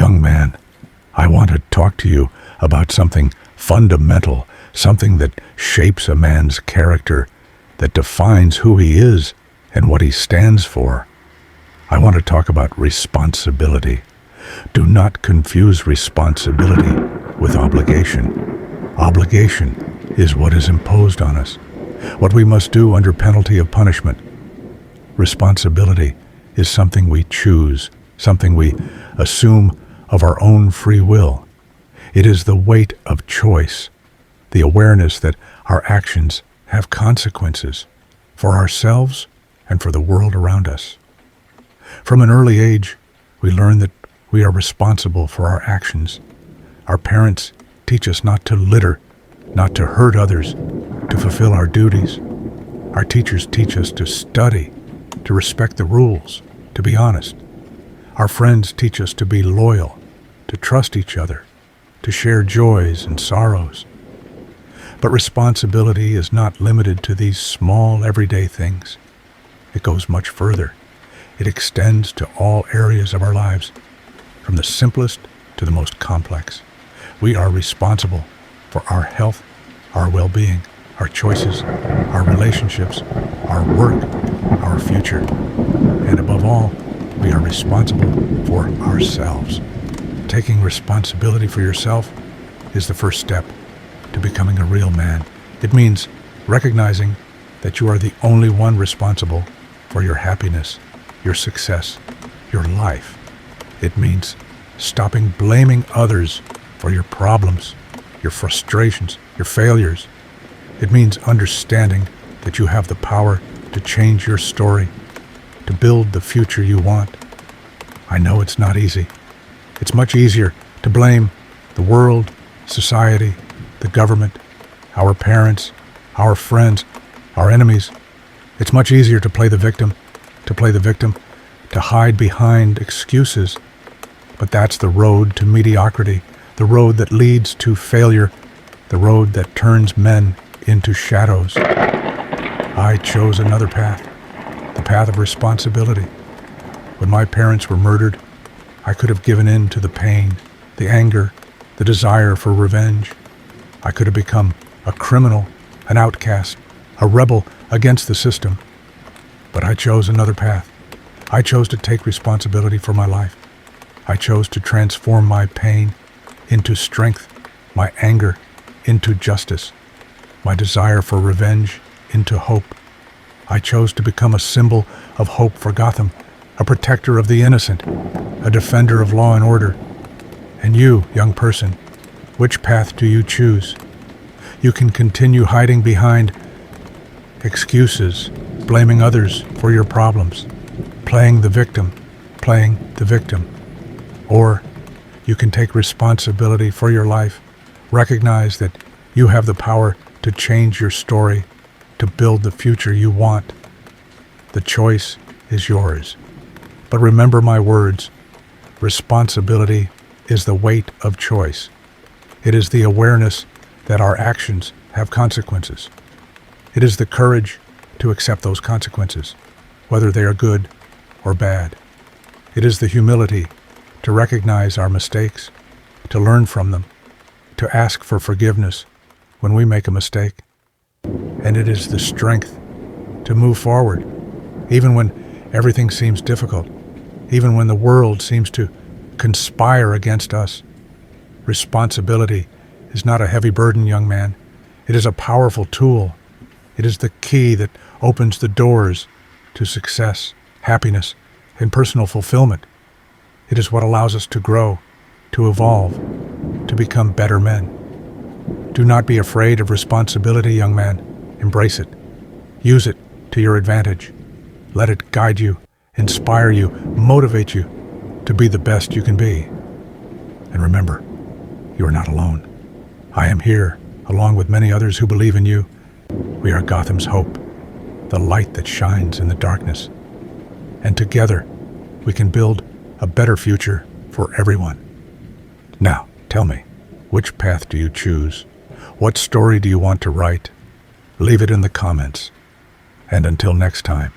Young man, I want to talk to you about something fundamental, something that shapes a man's character, that defines who he is and what he stands for. I want to talk about responsibility. Do not confuse responsibility with obligation. Obligation is what is imposed on us, what we must do under penalty of punishment. Responsibility is something we choose, something we assume of our own free will. It is the weight of choice, the awareness that our actions have consequences for ourselves and for the world around us. From an early age, we learn that we are responsible for our actions. Our parents teach us not to litter, not to hurt others, to fulfill our duties. Our teachers teach us to study, to respect the rules, to be honest. Our friends teach us to be loyal, to trust each other, to share joys and sorrows. But responsibility is not limited to these small everyday things. It goes much further. It extends to all areas of our lives, from the simplest to the most complex. We are responsible for our health, our well-being, our choices, our relationships, our work, our future. And above all, we are responsible for ourselves. Taking responsibility for yourself is the first step to becoming a real man. It means recognizing that you are the only one responsible for your happiness, your success, your life. It means stopping blaming others for your problems, your frustrations, your failures. It means understanding that you have the power to change your story, to build the future you want. I know it's not easy. It's much easier to blame the world, society, the government, our parents, our friends, our enemies. It's much easier to play the victim, to hide behind excuses. But that's the road to mediocrity, the road that leads to failure, the road that turns men into shadows. I chose another path, the path of responsibility. When my parents were murdered, I could have given in to the pain, the anger, the desire for revenge. I could have become a criminal, an outcast, a rebel against the system. But I chose another path. I chose to take responsibility for my life. I chose to transform my pain into strength, my anger into justice, my desire for revenge into hope. I chose to become a symbol of hope for Gotham, a protector of the innocent, a defender of law and order. And you, young person, which path do you choose? You can continue hiding behind excuses, blaming others for your problems, playing the victim. Or you can take responsibility for your life, recognize that you have the power to change your story, to build the future you want. The choice is yours. But remember my words, responsibility is the weight of choice. It is the awareness that our actions have consequences. It is the courage to accept those consequences, whether they are good or bad. It is the humility to recognize our mistakes, to learn from them, to ask for forgiveness when we make a mistake. And it is the strength to move forward, even when everything seems difficult, even when the world seems to conspire against us. Responsibility is not a heavy burden, young man. It is a powerful tool. It is the key that opens the doors to success, happiness, and personal fulfillment. It is what allows us to grow, to evolve, to become better men. Do not be afraid of responsibility, young man. Embrace it. Use it to your advantage. Let it guide you, inspire you, motivate you to be the best you can be. And remember, you are not alone. I am here, along with many others who believe in you. We are Gotham's hope, the light that shines in the darkness. And together, we can build a better future for everyone. Now, tell me, which path do you choose? What story do you want to write? Leave it in the comments. And until next time,